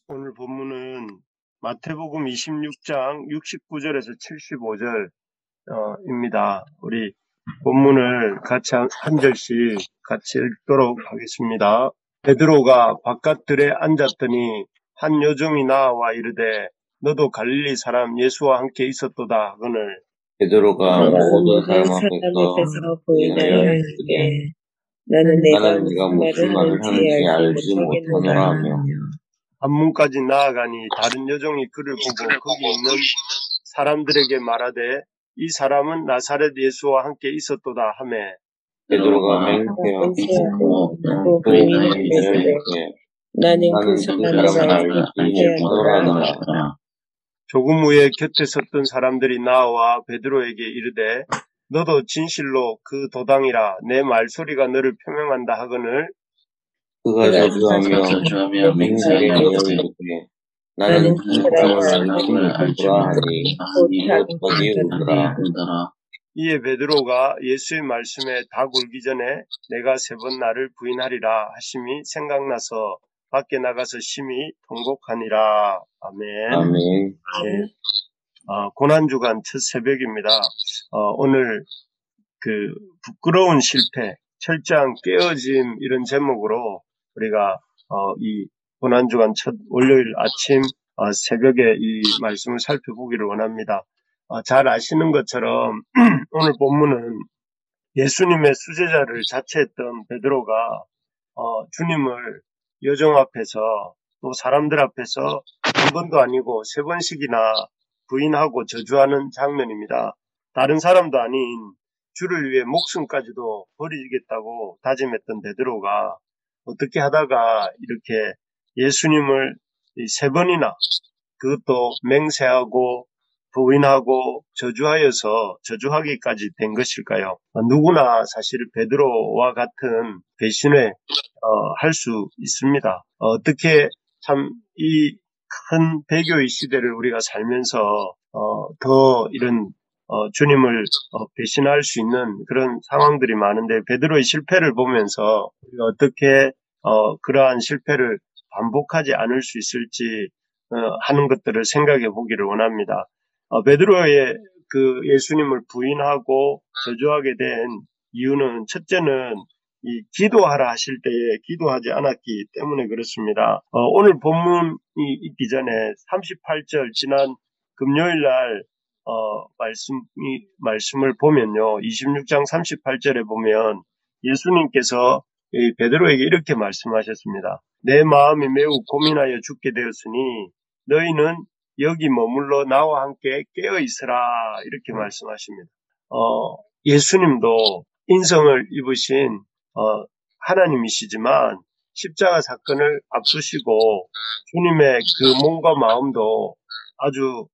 오늘 본문은 마태복음 26장 69절에서 75절입니다. 우리 본문을 같이 한 절씩 같이 읽도록 하겠습니다. 베드로가 바깥들에 앉았더니 한 여종이 나와 이르되 너도 갈릴리 사람 예수와 함께 있었도다 하거늘 베드로가 모든 사람 사람 앞에서 앞에서 보이나니 하였으되 나는 네가 내가 무슨 말을 하는지 알지 못하노라 하며 한문까지 나아가니 다른 여종이 그를 보고 거기 있는 사람들에게 말하되 이 사람은 나사렛 예수와 함께 있었도다 하매 베드로가 맹세하고 또 보이는 이르되 나는 그 사람을 알지 못하노라. 조금 후에 곁에 섰던 사람들이 나와 베드로에게 이르되 너도 진실로 그 도당이라 내 말소리가 너를 표명한다 하거늘 그가 저주하며 맹세하게 이르되 나는 그 사람을 알지 못하니 곧 거기에 오더라. 이에 베드로가 예수의 말씀에 다 굴기 전에 내가 3번 나를 부인하리라 하심이 생각나서 밖에 나가서 심히 통곡하니라. 아멘. 아멘. 네. 고난주간 첫 새벽입니다. 오늘 그 부끄러운 실패, 철저한 깨어짐 이런 제목으로 우리가 이 고난주간 첫 월요일 아침 새벽에 이 말씀을 살펴보기를 원합니다. 잘 아시는 것처럼 오늘 본문은 예수님의 수제자를 자처했던 베드로가 주님을 여종 앞에서 또 사람들 앞에서 한 번도 아니고 3번씩이나 부인하고 저주하는 장면입니다. 다른 사람도 아닌 주를 위해 목숨까지도 버리겠다고 다짐했던 베드로가 어떻게 하다가 이렇게 예수님을 3번이나 그것도 맹세하고 부인하고 저주하기까지 된 것일까요? 누구나 사실 베드로와 같은 배신을 할 수 있습니다. 어떻게 참 이 큰 배교의 시대를 우리가 살면서 더 이런 주님을 배신할 수 있는 그런 상황들이 많은데 베드로의 실패를 보면서 우리가 어떻게 그러한 실패를 반복하지 않을 수 있을지 하는 것들을 생각해 보기를 원합니다. 베드로의 그 예수님을 부인하고 저주하게 된 이유는 첫째는 이 기도하라 하실 때에 기도하지 않았기 때문에 그렇습니다. 오늘 본문이 있기 전에 38절 지난 금요일 날 말씀을 보면요. 26장 38절에 보면 예수님께서 이 베드로에게 이렇게 말씀하셨습니다. 내 마음이 매우 고민하여 죽게 되었으니 너희는 여기 머물러 나와 함께 깨어 있으라 이렇게 말씀하십니다. 예수님도 인성을 입으신 하나님이시지만 십자가 사건을 앞두시고 주님의 그 몸과 마음도 아주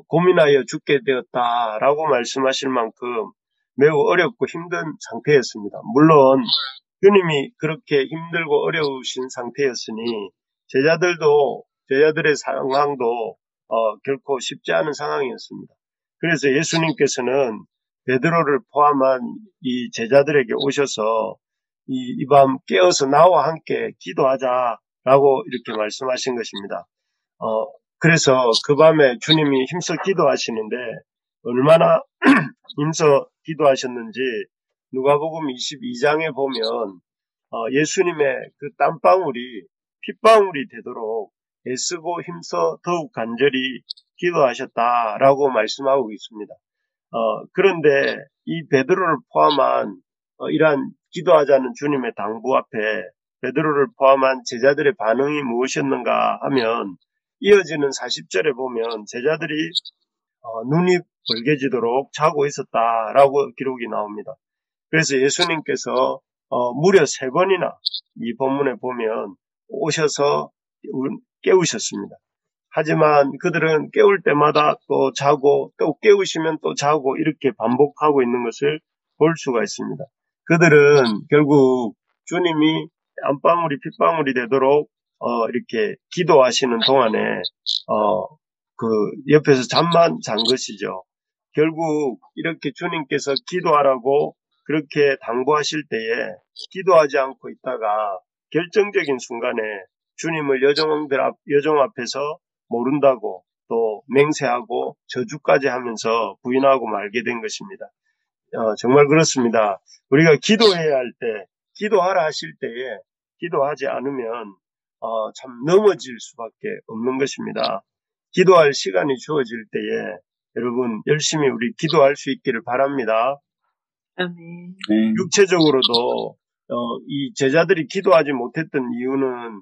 고민하여 죽게 되었다라고 말씀하실 만큼 매우 어렵고 힘든 상태였습니다. 물론 주님이 그렇게 힘들고 어려우신 상태였으니 제자들의 상황도 결코 쉽지 않은 상황이었습니다. 그래서 예수님께서는 베드로를 포함한 이 제자들에게 오셔서 이 밤 깨어서 나와 함께 기도하자라고 이렇게 말씀하신 것입니다. 그래서 그 밤에 주님이 힘써 기도하시는데 얼마나 힘써 기도하셨는지 누가복음 22장에 보면 예수님의 그 땀방울이 핏방울이 되도록 애쓰고 힘써 더욱 간절히 기도하셨다라고 말씀하고 있습니다. 그런데 이 베드로를 포함한 이러한 기도하자는 주님의 당부 앞에 베드로를 포함한 제자들의 반응이 무엇이었는가 하면 이어지는 40절에 보면 제자들이 눈이 벌개지도록 자고 있었다라고 기록이 나옵니다. 그래서 예수님께서 무려 3번이나 이 본문에 보면 오셔서 깨우셨습니다. 하지만 그들은 깨울 때마다 또 자고 또 깨우시면 또 자고 이렇게 반복하고 있는 것을 볼 수가 있습니다. 그들은 결국 주님이 안방울이 핏방울이 되도록 이렇게 기도하시는 동안에 그 옆에서 잠만 잔 것이죠. 결국 이렇게 주님께서 기도하라고 그렇게 당부하실 때에 기도하지 않고 있다가 결정적인 순간에 주님을 여종 앞에서 모른다고 또 맹세하고 저주까지 하면서 부인하고 말게 된 것입니다. 정말 그렇습니다. 우리가 기도해야 할 때, 기도하라 하실 때에 기도하지 않으면 참 넘어질 수밖에 없는 것입니다. 기도할 시간이 주어질 때에 여러분 열심히 우리 기도할 수 있기를 바랍니다. 아멘. 육체적으로도 이 제자들이 기도하지 못했던 이유는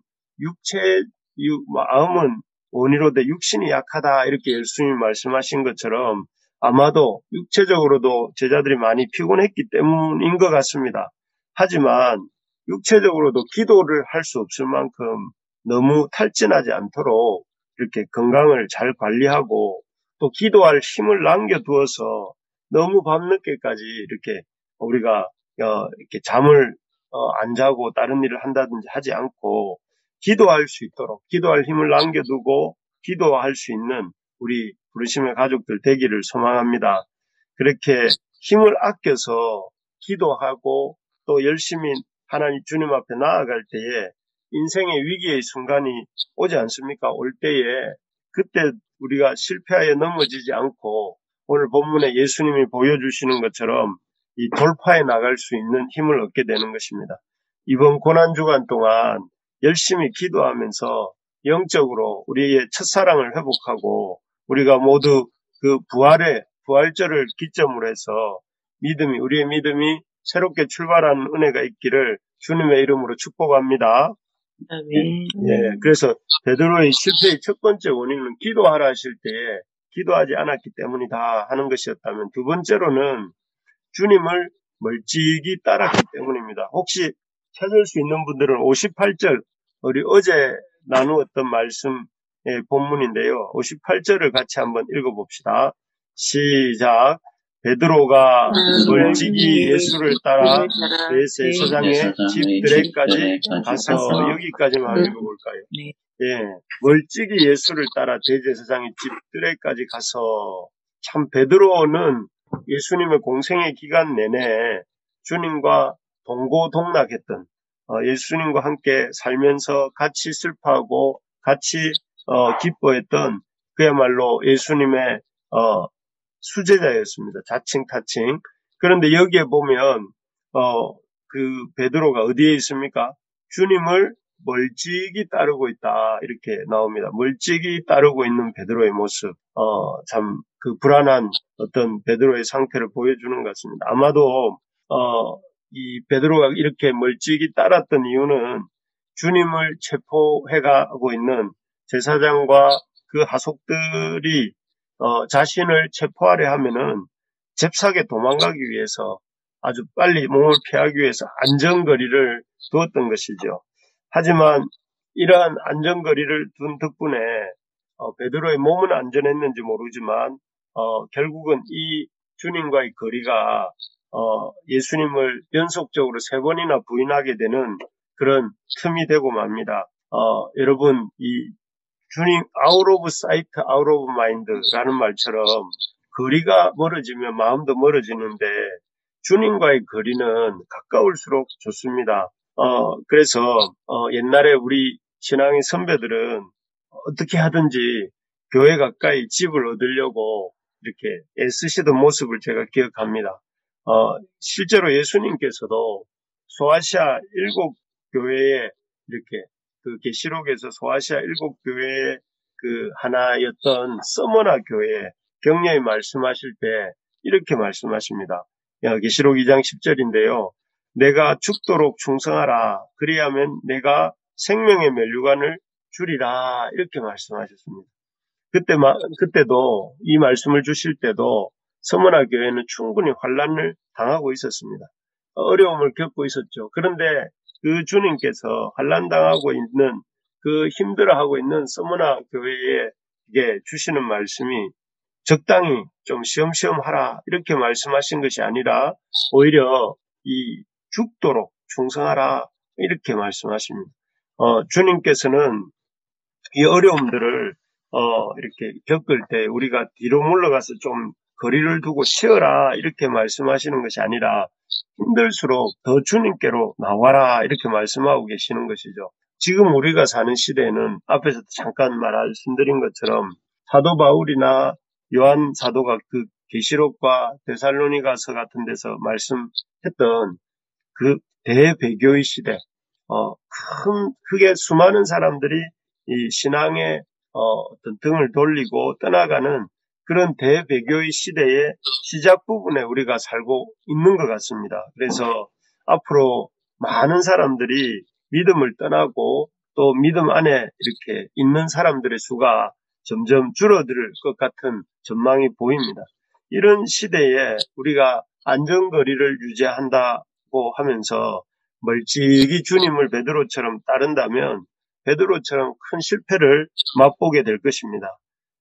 마음은 원이로되 육신이 약하다 이렇게 예수님이 말씀하신 것처럼 아마도 육체적으로도 제자들이 많이 피곤했기 때문인 것 같습니다. 하지만 육체적으로도 기도를 할 수 없을 만큼 너무 탈진하지 않도록 이렇게 건강을 잘 관리하고 또 기도할 힘을 남겨두어서 너무 밤늦게까지 이렇게 우리가 이렇게 잠을 안 자고 다른 일을 한다든지 하지 않고 기도할 수 있도록 기도할 힘을 남겨두고 기도할 수 있는 우리 부르심의 가족들 되기를 소망합니다. 그렇게 힘을 아껴서 기도하고 또 열심히 하나님 주님 앞에 나아갈 때에 인생의 위기의 순간이 오지 않습니까? 올 때에 그때 우리가 실패하여 넘어지지 않고 오늘 본문에 예수님이 보여주시는 것처럼 이 돌파해 나갈 수 있는 힘을 얻게 되는 것입니다. 이번 고난주간 동안 열심히 기도하면서 영적으로 우리의 첫사랑을 회복하고 우리가 모두 그 부활절을 기점으로 해서 우리의 믿음이 새롭게 출발하는 은혜가 있기를 주님의 이름으로 축복합니다. 아멘. 그래서 베드로의 실패의 첫 번째 원인은 기도하라 하실 때에 기도하지 않았기 때문이다 하는 것이었다면 두 번째로는 주님을 멀찍이 따랐기 때문입니다. 혹시 찾을 수 있는 분들은 58절 우리 어제 나누었던 말씀의 본문인데요. 58절을 같이 한번 읽어봅시다. 시작. 베드로가 멀찍이 예수를 따라 대제사장의 집들에까지 가서 여기까지만 읽어볼까요? 멀찍이 예수를 따라 대제사장의 집들에까지 가서 참 베드로는 예수님의 공생의 기간 내내 주님과 동고동락했던 예수님과 함께 살면서 같이 슬퍼하고 같이 기뻐했던 그야말로 예수님의 수제자였습니다. 자칭 타칭. 그런데 여기에 보면 그 베드로가 어디에 있습니까? 주님을 멀찍이 따르고 있다 이렇게 나옵니다. 멀찍이 따르고 있는 베드로의 모습, 참 그 불안한 어떤 베드로의 상태를 보여주는 것 같습니다. 아마도 이 베드로가 이렇게 멀찍이 따랐던 이유는 주님을 체포해가고 있는 제사장과 그 하속들이 자신을 체포하려 하면은 잽싸게 도망가기 위해서 아주 빨리 몸을 피하기 위해서 안전거리를 두었던 것이죠. 하지만 이러한 안전거리를 둔 덕분에 베드로의 몸은 안전했는지 모르지만 결국은 이 주님과의 거리가 예수님을 연속적으로 3번이나 부인하게 되는 그런 틈이 되고 맙니다. 여러분 이 주님 out of sight, out of mind라는 말처럼 거리가 멀어지면 마음도 멀어지는데 주님과의 거리는 가까울수록 좋습니다. 그래서 옛날에 우리 신앙의 선배들은 어떻게 하든지 교회 가까이 집을 얻으려고 이렇게 애쓰시던 모습을 제가 기억합니다. 실제로 예수님께서도 소아시아 7교회에 이렇게 그 계시록에서 소아시아 7교회의 그 하나였던 서머나 교회에 격려히 말씀하실 때 이렇게 말씀하십니다. 계시록 2장 10절인데요. 내가 죽도록 충성하라. 그리하면 내가 생명의 면류관을 주리라. 이렇게 말씀하셨습니다. 그때도 이 말씀을 주실 때도 서머나 교회는 충분히 환난을 당하고 있었습니다. 어려움을 겪고 있었죠. 그런데 그 주님께서 환난당하고 있는 그 힘들어하고 있는 서머나 교회에 주시는 말씀이 적당히 좀 시험시험 하라 이렇게 말씀하신 것이 아니라 오히려 이 죽도록 충성하라 이렇게 말씀하십니다. 주님께서는 이 어려움들을 이렇게 겪을 때 우리가 뒤로 물러가서 좀 거리를 두고 쉬어라 이렇게 말씀하시는 것이 아니라 힘들수록 더 주님께로 나와라 이렇게 말씀하고 계시는 것이죠. 지금 우리가 사는 시대에는 앞에서 잠깐 말씀드린 것처럼 사도 바울이나 요한 사도가 그 계시록과 데살로니가서 같은 데서 말씀했던 그 대배교의 시대, 크게 수많은 사람들이 이 신앙의 어떤 등을 돌리고 떠나가는 그런 대배교의 시대의 시작 부분에 우리가 살고 있는 것 같습니다. 그래서 앞으로 많은 사람들이 믿음을 떠나고 또 믿음 안에 이렇게 있는 사람들의 수가 점점 줄어들 것 같은 전망이 보입니다. 이런 시대에 우리가 안전거리를 유지한다고 하면서 멀찍이 주님을 베드로처럼 따른다면 베드로처럼 큰 실패를 맛보게 될 것입니다.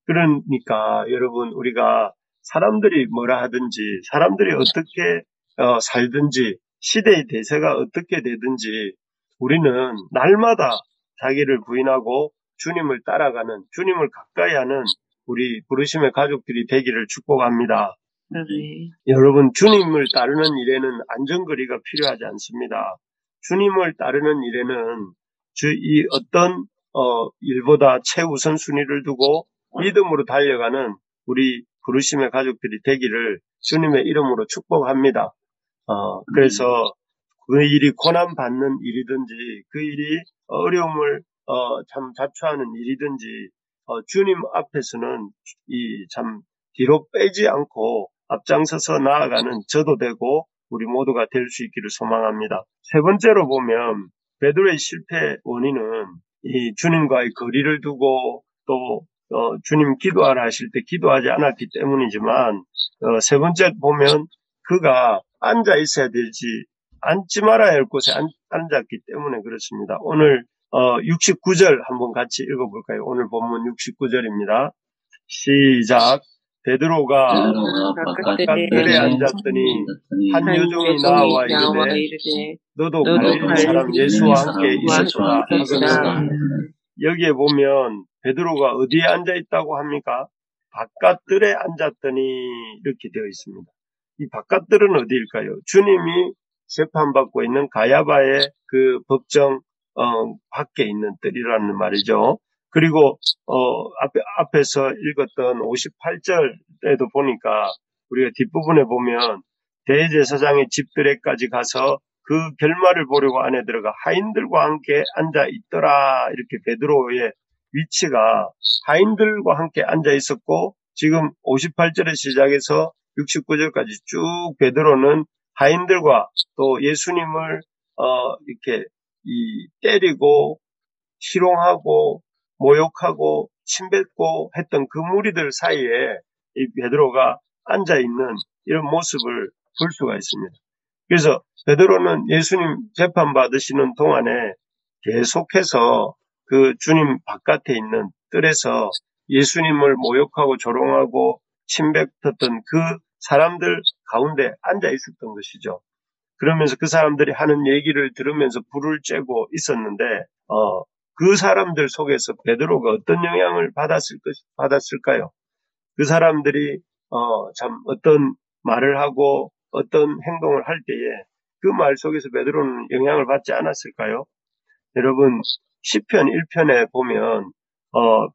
그러니까 여러분, 우리가 사람들이 뭐라 하든지 사람들이 어떻게 살든지 시대의 대세가 어떻게 되든지 우리는 날마다 자기를 부인하고 주님을 따라가는, 주님을 가까이 하는 우리 부르심의 가족들이 되기를 축복합니다. 아멘. 여러분, 주님을 따르는 일에는 안전거리가 필요하지 않습니다. 주님을 따르는 일에는 이 어떤 일보다 최우선순위를 두고 믿음으로 달려가는 우리 부르심의 가족들이 되기를 주님의 이름으로 축복합니다. 그래서 그 일이 고난받는 일이든지 그 일이 어려움을 참 자초하는 일이든지 주님 앞에서는 이 참 뒤로 빼지 않고 앞장서서 나아가는 저도 되고 우리 모두가 될 수 있기를 소망합니다. 세 번째로 보면 베드로의 실패 원인은 이 주님과의 거리를 두고 또 주님 기도하라 하실 때 기도하지 않았기 때문이지만 세 번째 보면 그가 앉아 있어야 될지 앉지 말아야 할 곳에 앉았기 때문에 그렇습니다. 오늘 69절 한번 같이 읽어볼까요? 오늘 본문 69절입니다. 시작. 베드로가 바깥들에 앉았더니 한 여종이 나와 이르되 너도 갈릴리 사람 예수와 함께 있었다 하거늘. 여기에 보면 베드로가 어디에 앉아 있다고 합니까? 바깥들에 앉았더니 이렇게 되어 있습니다. 이 바깥들은 어디일까요? 주님이 재판받고 있는 가야바의 그 법정 밖에 있는 뜰이라는 말이죠. 그리고 앞에서 읽었던 58절에도 보니까 우리가 뒷부분에 보면 대제사장의 집들에까지 가서 그 결말을 보려고 안에 들어가 하인들과 함께 앉아 있더라. 이렇게 베드로의 위치가 하인들과 함께 앉아 있었고 지금 58절의 시작에서 69절까지 쭉 베드로는 하인들과 또 예수님을 이렇게 때리고 희롱하고 모욕하고 침뱉고 했던 그 무리들 사이에 이 베드로가 앉아 있는 이런 모습을 볼 수가 있습니다. 그래서 베드로는 예수님 재판 받으시는 동안에 계속해서 그 주님 바깥에 있는 뜰에서 예수님을 모욕하고 조롱하고 침뱉었던 그 사람들 가운데 앉아 있었던 것이죠. 그러면서 그 사람들이 하는 얘기를 들으면서 불을 쬐고 있었는데 그 사람들 속에서 베드로가 어떤 영향을 받았을까요? 그 사람들이 참 어떤 말을 하고 어떤 행동을 할 때에 그 말 속에서 베드로는 영향을 받지 않았을까요? 여러분, 시편 1편에 보면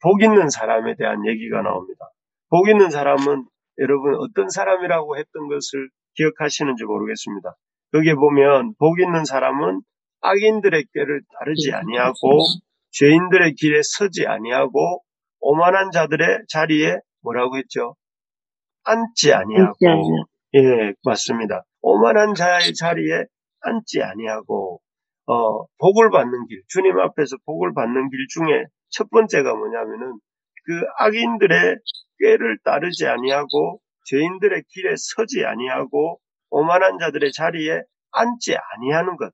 복 있는 사람에 대한 얘기가 나옵니다. 복 있는 사람은 여러분 어떤 사람이라고 했던 것을 기억하시는지 모르겠습니다. 여기에 보면 복 있는 사람은 악인들의 꾀를 따르지 아니하고 죄인들의 길에 서지 아니하고 오만한 자들의 자리에 뭐라고 했죠? 앉지 아니하고. 예, 맞습니다. 오만한 자의 자리에 앉지 아니하고 복을 받는 길, 주님 앞에서 복을 받는 길 중에 첫 번째가 뭐냐면은 그 악인들의 꾀를 따르지 아니하고 죄인들의 길에 서지 아니하고 오만한 자들의 자리에 앉지 아니하는 것,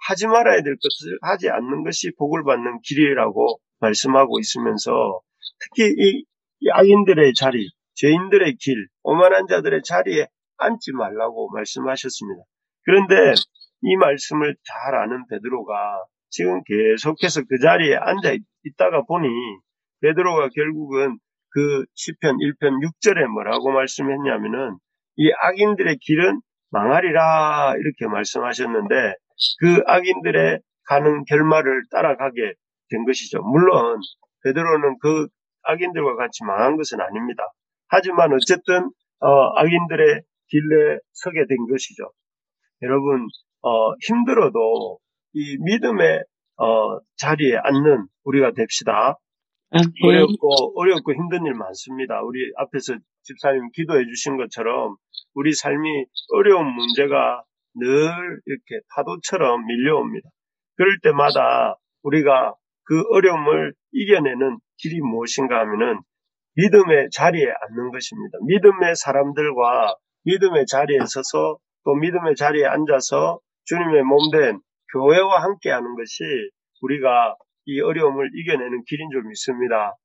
하지 말아야 될 것을 하지 않는 것이 복을 받는 길이라고 말씀하고 있으면서 특히 이 악인들의 자리, 죄인들의 길, 오만한 자들의 자리에 앉지 말라고 말씀하셨습니다. 그런데 이 말씀을 잘 아는 베드로가 지금 계속해서 그 자리에 앉아 있다가 보니 베드로가 결국은 그 시편 1편 6절에 뭐라고 말씀했냐면은 이 악인들의 길은 망하리라 이렇게 말씀하셨는데 그 악인들의 가는 결말을 따라가게 된 것이죠. 물론 베드로는 그 악인들과 같이 망한 것은 아닙니다. 하지만 어쨌든 악인들의 길에 서게 된 것이죠. 여러분 힘들어도 이 믿음의 자리에 앉는 우리가 됩시다. 아멘. 어렵고 힘든 일 많습니다. 우리 앞에서 집사님 기도해 주신 것처럼 우리 삶이 어려운 문제가 늘 이렇게 파도처럼 밀려옵니다. 그럴 때마다 우리가 그 어려움을 이겨내는 길이 무엇인가 하면은 믿음의 자리에 앉는 것입니다. 믿음의 사람들과 믿음의 자리에 서서 또 믿음의 자리에 앉아서 주님의 몸된 교회와 함께 하는 것이 우리가 이 어려움을 이겨내는 길인 줄 믿습니다.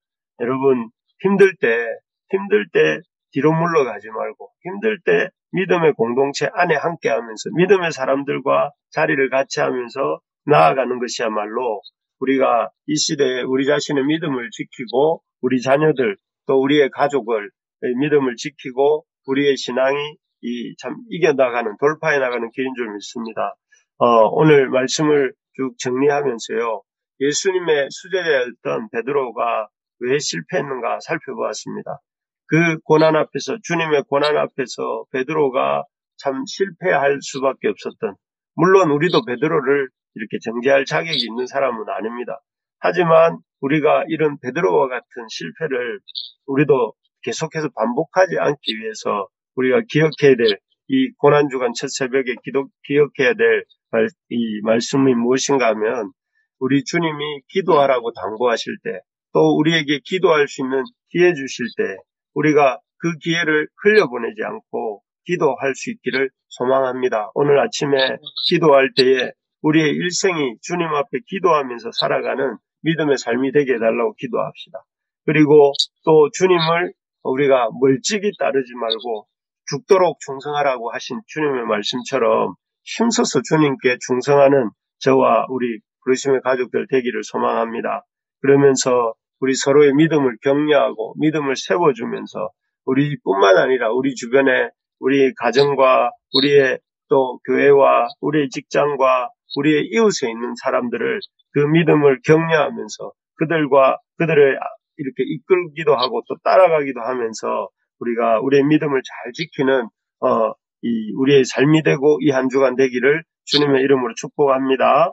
여러분, 힘들 때 뒤로 물러가지 말고, 힘들 때 믿음의 공동체 안에 함께 하면서, 믿음의 사람들과 자리를 같이 하면서 나아가는 것이야말로 우리가 이 시대에 우리 자신의 믿음을 지키고, 우리 자녀들, 또 우리의 가족을 믿음을 지키고, 우리의 신앙이 참 이겨나가는, 돌파해 나가는 길인 줄 믿습니다. 오늘 말씀을 쭉 정리하면서요. 예수님의 수제자였던 베드로가 왜 실패했는가 살펴보았습니다. 그 고난 앞에서, 주님의 고난 앞에서 베드로가 참 실패할 수밖에 없었던, 물론 우리도 베드로를 이렇게 정죄할 자격이 있는 사람은 아닙니다. 하지만 우리가 이런 베드로와 같은 실패를 우리도 계속해서 반복하지 않기 위해서 우리가 기억해야 될 이 고난주간 첫 새벽에 기억해야 될 이 말씀이 무엇인가 하면 우리 주님이 기도하라고 당부하실 때 또 우리에게 기도할 수 있는 기회 주실 때 우리가 그 기회를 흘려보내지 않고 기도할 수 있기를 소망합니다. 오늘 아침에 기도할 때에 우리의 일생이 주님 앞에 기도하면서 살아가는 믿음의 삶이 되게 해달라고 기도합시다. 그리고 또 주님을 우리가 멀찍이 따르지 말고 죽도록 충성하라고 하신 주님의 말씀처럼 힘써서 주님께 충성하는 저와 우리 그리스도의 가족들 되기를 소망합니다. 그러면서 우리 서로의 믿음을 격려하고 믿음을 세워주면서 우리뿐만 아니라 우리 주변에 우리 가정과 우리의 또 교회와 우리의 직장과 우리의 이웃에 있는 사람들을 그 믿음을 격려하면서 그들을 이렇게 이끌기도 하고 또 따라가기도 하면서 우리가 우리의 믿음을 잘 지키는 우리의 삶이 되고 이 한 주간 되기를 주님의 이름으로 축복합니다.